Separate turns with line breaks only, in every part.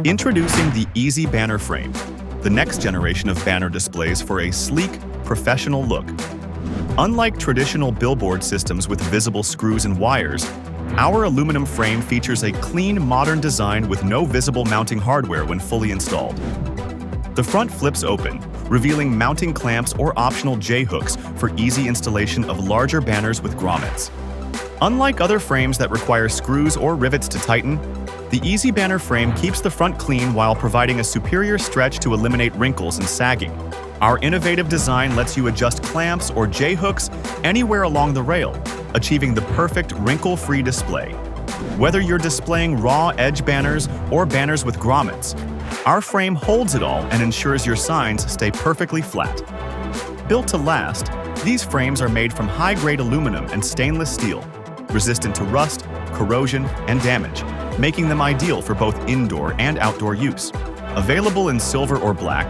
Introducing the Easy Banner Frame, the next generation of banner displays for a sleek, professional look. Unlike traditional billboard systems with visible screws and wires, our aluminum frame features a clean, modern design with no visible mounting hardware when fully installed. The front flips open, revealing mounting clamps or optional J-hooks for easy installation of larger banners with grommets. Unlike other frames that require screws or rivets to tighten, the Easy Banner frame keeps the front clean while providing a superior stretch to eliminate wrinkles and sagging. Our innovative design lets you adjust clamps or J-hooks anywhere along the rail, achieving the perfect wrinkle-free display. Whether you're displaying raw edge banners or banners with grommets, our frame holds it all and ensures your signs stay perfectly flat. Built to last, these frames are made from high-grade aluminum and stainless steel, resistant to rust, corrosion, and damage, making them ideal for both indoor and outdoor use. Available in silver or black,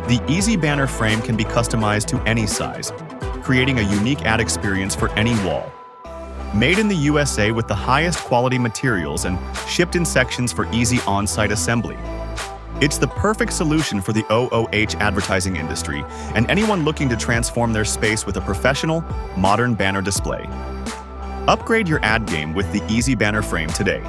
the Easy Banner frame can be customized to any size, creating a unique ad experience for any wall. Made in the USA with the highest quality materials and shipped in sections for easy on-site assembly. It's the perfect solution for the OOH advertising industry and anyone looking to transform their space with a professional, modern banner display. Upgrade your ad game with the Easy Banner frame today.